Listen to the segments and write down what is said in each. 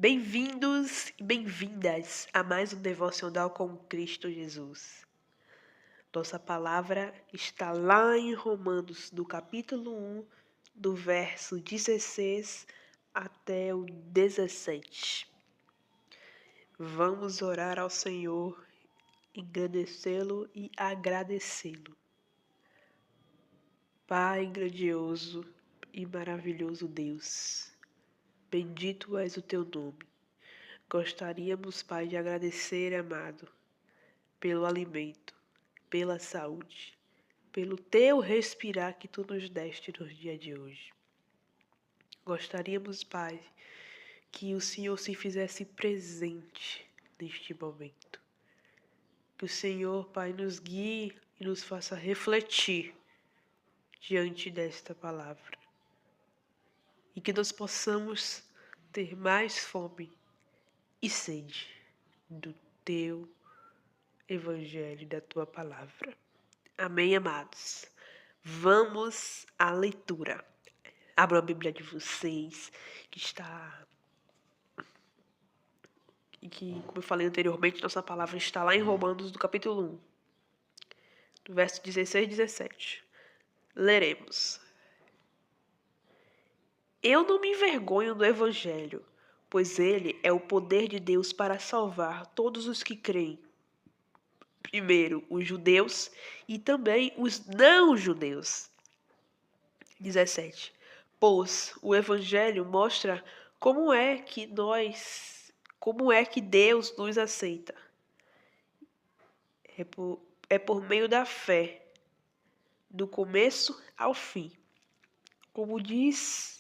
Bem-vindos e bem-vindas a mais um Devocional com Cristo Jesus. Nossa palavra está lá em Romanos, do capítulo 1, do verso 16 até o 17. Vamos orar ao Senhor, engrandecê-lo e agradecê-lo. Pai grandioso e maravilhoso Deus, bendito és o teu nome. Gostaríamos, Pai, de agradecer, amado, pelo alimento, pela saúde, pelo teu respirar que tu nos deste no dia de hoje. Gostaríamos, Pai, que o Senhor se fizesse presente neste momento. Que o Senhor, Pai, nos guie e nos faça refletir diante desta palavra. E que nós possamos ter mais fome e sede do teu Evangelho, da tua palavra. Amém, amados? Vamos à leitura. Abra a Bíblia de vocês, como eu falei anteriormente, nossa palavra está lá em Romanos, do capítulo 1, do verso 16 e 17. Leremos. Eu não me envergonho do Evangelho, pois ele é o poder de Deus para salvar todos os que creem. Primeiro, os judeus e também os não-judeus. 17. Pois o Evangelho mostra como é que Deus nos aceita. É por meio da fé, do começo ao fim. Como dizem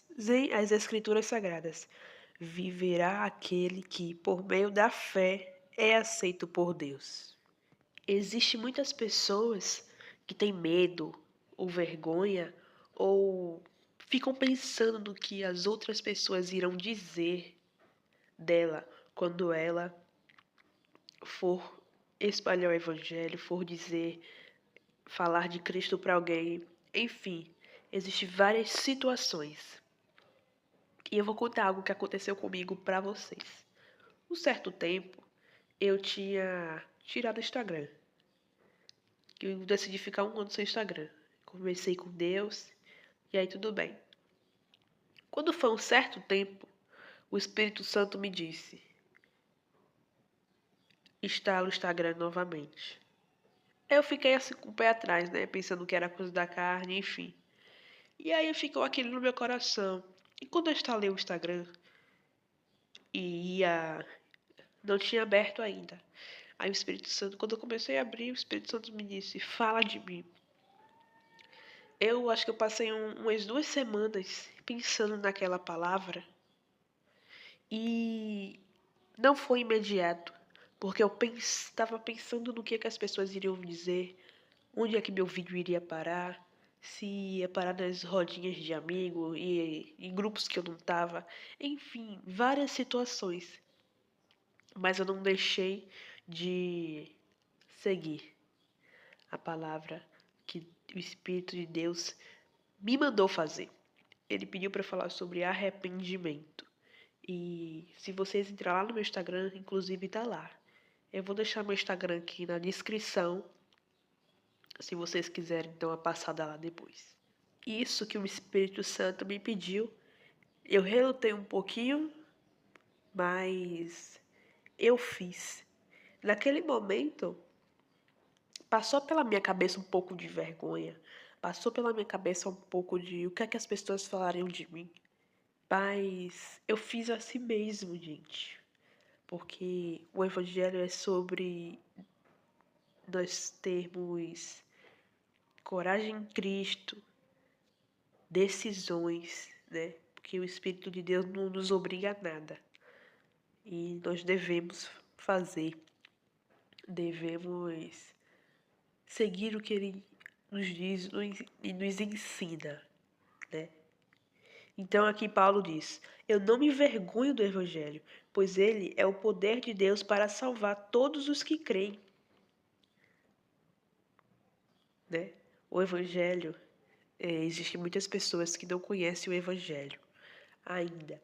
as Escrituras Sagradas, viverá aquele que, por meio da fé, é aceito por Deus. Existem muitas pessoas que têm medo ou vergonha ou ficam pensando no que as outras pessoas irão dizer dela quando ela for espalhar o evangelho, falar de Cristo para alguém. Enfim, existem várias situações. E eu vou contar algo que aconteceu comigo para vocês. Um certo tempo, eu tinha tirado o Instagram. Eu decidi ficar 1 ano sem Instagram. Conversei com Deus e aí tudo bem. Quando foi um certo tempo, o Espírito Santo me disse: instala o Instagram novamente. Eu fiquei assim com o pé atrás, né? Pensando que era coisa da carne, enfim. E aí ficou aquilo no meu coração. E quando eu instalei o Instagram não tinha aberto ainda. Aí o Espírito Santo, quando eu comecei a abrir, o Espírito Santo me disse: fala de mim. Eu acho que eu passei umas 2 semanas pensando naquela palavra. E não foi imediato, porque eu estava pensando no que as pessoas iriam dizer, onde é que meu vídeo iria parar, se ia parar nas rodinhas de amigo e em grupos que eu não estava, enfim, várias situações. Mas eu não deixei de seguir a palavra que o Espírito de Deus me mandou fazer. Ele pediu para falar sobre arrependimento. E se vocês entrarem lá no meu Instagram, inclusive tá lá. Eu vou deixar meu Instagram aqui na descrição, se vocês quiserem dar uma passada lá depois. Isso que o Espírito Santo me pediu, eu relutei um pouquinho, mas eu fiz. Naquele momento, passou pela minha cabeça um pouco de vergonha, passou pela minha cabeça um pouco de o que é que as pessoas falariam de mim. Mas eu fiz assim mesmo, gente. Porque o Evangelho é sobre nós termos coragem em Cristo, decisões, né? Porque o Espírito de Deus não nos obriga a nada. E nós devemos fazer, devemos seguir o que Ele nos diz e nos ensina, né? Então aqui Paulo diz: eu não me envergonho do Evangelho, pois ele é o poder de Deus para salvar todos os que creem. Né? O Evangelho, existem muitas pessoas que não conhecem o Evangelho ainda.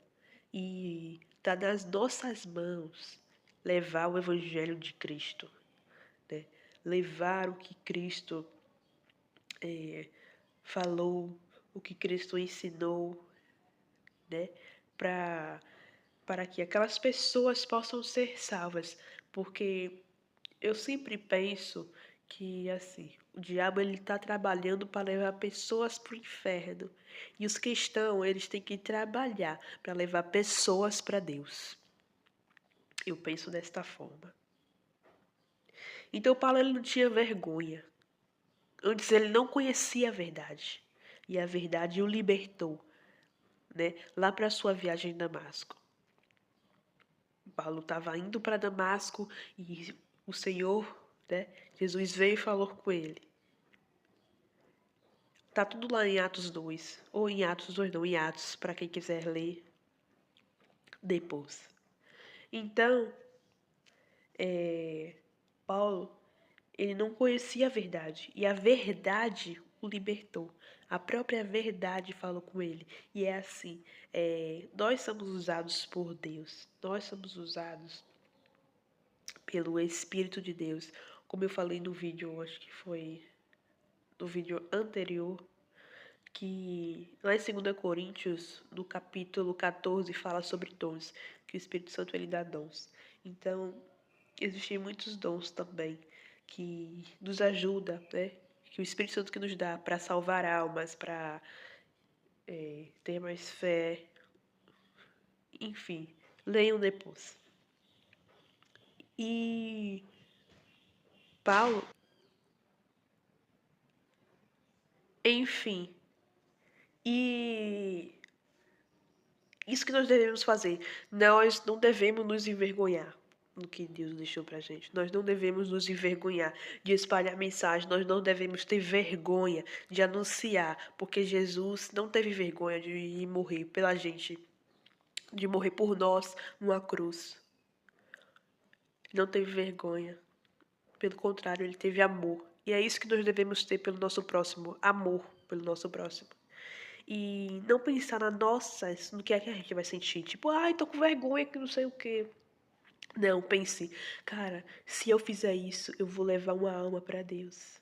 E está nas nossas mãos levar o Evangelho de Cristo, né? Levar o que Cristo falou, o que Cristo ensinou, né? Para que aquelas pessoas possam ser salvas, porque eu sempre penso que assim, o diabo ele está trabalhando para levar pessoas para o inferno e os cristãos eles têm que trabalhar para levar pessoas para Deus. Eu penso desta forma. Então Paulo ele não tinha vergonha. Antes ele não conhecia a verdade e a verdade o libertou, né? Lá para sua viagem em Damasco. Paulo estava indo para Damasco e o Senhor, né? Jesus veio e falou com ele. Tá tudo lá em Atos 2, ou em Atos 2 não, em Atos, para quem quiser ler depois. Então, Paulo, ele não conhecia a verdade, e a verdade o libertou. A própria verdade falou com ele. E é assim, nós somos usados por Deus, nós somos usados pelo Espírito de Deus. Como eu falei no vídeo, acho que foi no vídeo anterior, que lá em 2 Coríntios, no capítulo 14, fala sobre dons, que o Espírito Santo ele dá dons. Então, existem muitos dons também que nos ajuda, né? Que o Espírito Santo que nos dá para salvar almas, para ter mais fé, enfim, leiam depois. E Paulo, enfim, e isso que nós devemos fazer. Nós não devemos nos envergonhar do que Deus deixou pra gente. Nós não devemos nos envergonhar de espalhar mensagem. Nós não devemos ter vergonha de anunciar, porque Jesus não teve vergonha de ir morrer pela gente, de morrer por nós numa cruz. Não teve vergonha. Pelo contrário, ele teve amor. E é isso que nós devemos ter pelo nosso próximo, amor pelo nosso próximo. E não pensar na nossa, no que é que a gente vai sentir. Tipo, ai, tô com vergonha que não sei o quê. Não, pense, cara, se eu fizer isso, eu vou levar uma alma para Deus.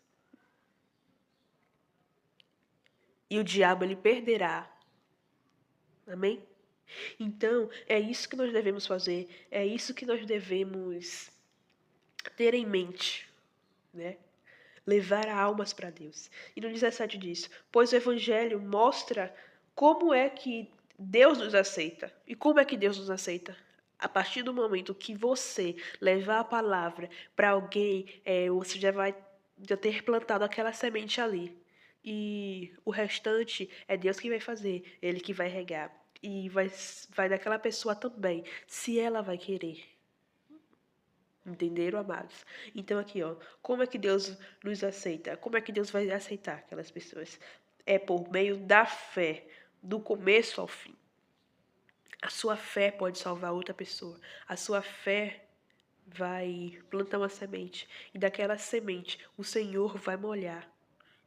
E o diabo, ele perderá. Amém? Então, é isso que nós devemos fazer. É isso que nós devemos ter em mente, né? Levar almas para Deus. E no 17 diz: pois o Evangelho mostra como é que Deus nos aceita. E como é que Deus nos aceita? A partir do momento que você levar a palavra para alguém, você já ter plantado aquela semente ali. E o restante é Deus que vai fazer, Ele que vai regar. E vai daquela pessoa também, se ela vai querer. Entenderam, amados? Então aqui, ó, como é que Deus nos aceita? Como é que Deus vai aceitar aquelas pessoas? É por meio da fé, do começo ao fim. A sua fé pode salvar outra pessoa. A sua fé vai plantar uma semente e daquela semente o Senhor vai molhar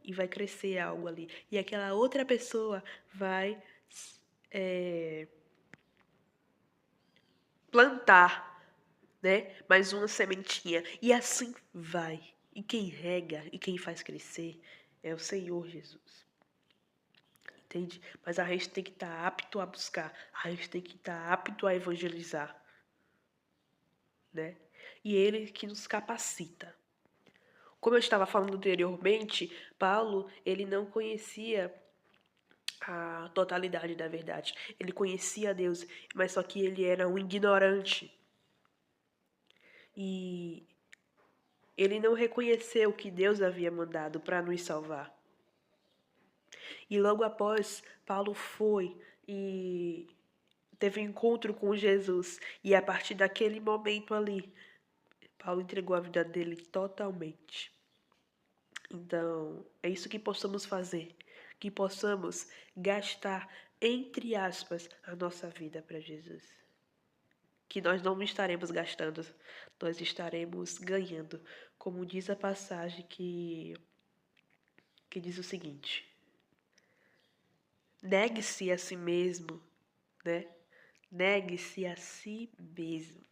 e vai crescer algo ali. E aquela outra pessoa vai plantar, né? Mais uma sementinha. E assim vai. E quem rega e quem faz crescer é o Senhor Jesus. Entende? Mas a gente tem que estar apto a buscar. A gente tem que estar apto a evangelizar. Né? E Ele que nos capacita. Como eu estava falando anteriormente, Paulo, ele não conhecia a totalidade da verdade. Ele conhecia Deus, mas só que ele era um ignorante. E ele não reconheceu que Deus havia mandado para nos salvar. E logo após, Paulo foi e teve um encontro com Jesus. E a partir daquele momento ali, Paulo entregou a vida dele totalmente. Então, é isso que possamos fazer. Que possamos gastar, entre aspas, a nossa vida para Jesus. Que nós não estaremos gastando, nós estaremos ganhando. Como diz a passagem que diz o seguinte: negue-se a si mesmo, né? Negue-se a si mesmo.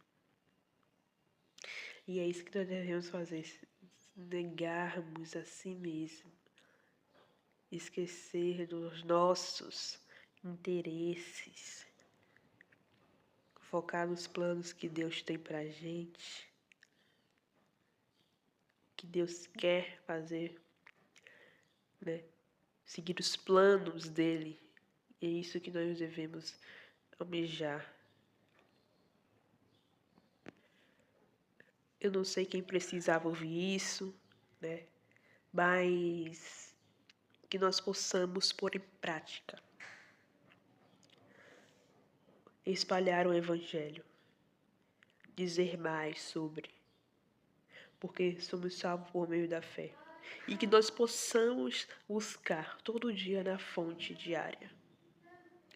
E é isso que nós devemos fazer, negarmos a si mesmo, esquecer dos nossos interesses, focar nos planos que Deus tem pra gente, que Deus quer fazer, né? Seguir os planos dele. E é isso que nós devemos almejar. Eu não sei quem precisava ouvir isso, né? Mas que nós possamos pôr em prática, espalhar o Evangelho, dizer mais sobre, porque somos salvos por meio da fé. E que nós possamos buscar todo dia na fonte diária.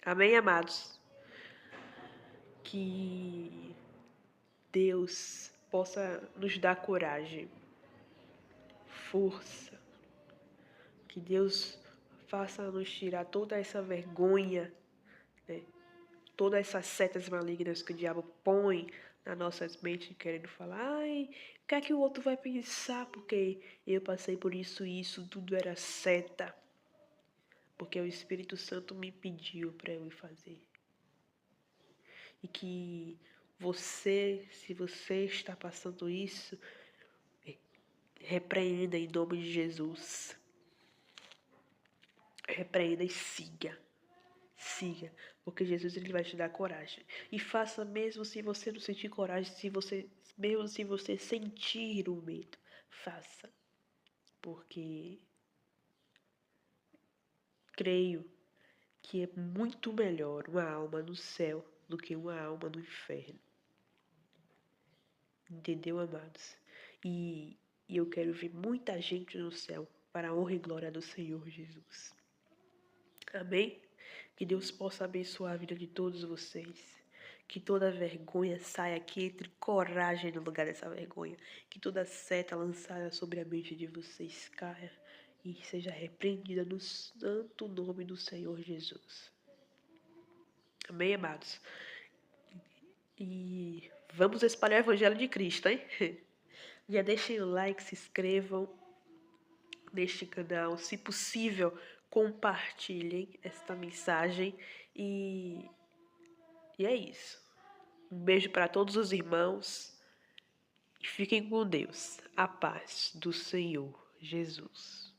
Amém, amados? Que Deus possa nos dar coragem, força. Que Deus faça nos tirar toda essa vergonha, né? Todas essas setas malignas que o diabo põe nas nossas mentes, querendo falar, ai, o que é que o outro vai pensar? Porque eu passei por isso e isso, tudo era seta. Porque o Espírito Santo me pediu para eu ir fazer. E que você, se você está passando isso, repreenda em nome de Jesus. Repreenda e siga. Siga, porque Jesus ele vai te dar coragem. E faça mesmo se você não sentir coragem, mesmo se você sentir o medo, faça. Porque creio que é muito melhor uma alma no céu do que uma alma no inferno. Entendeu, amados? E eu quero ver muita gente no céu para a honra e glória do Senhor Jesus. Amém? Que Deus possa abençoar a vida de todos vocês. Que toda vergonha saia aqui, entre coragem no lugar dessa vergonha. Que toda seta lançada sobre a mente de vocês caia e seja repreendida no santo nome do Senhor Jesus. Amém, amados? E vamos espalhar o Evangelho de Cristo, hein? Já deixem o like, se inscrevam neste canal. Se possível, compartilhem esta mensagem. E é isso. Um beijo para todos os irmãos. E fiquem com Deus. A paz do Senhor Jesus.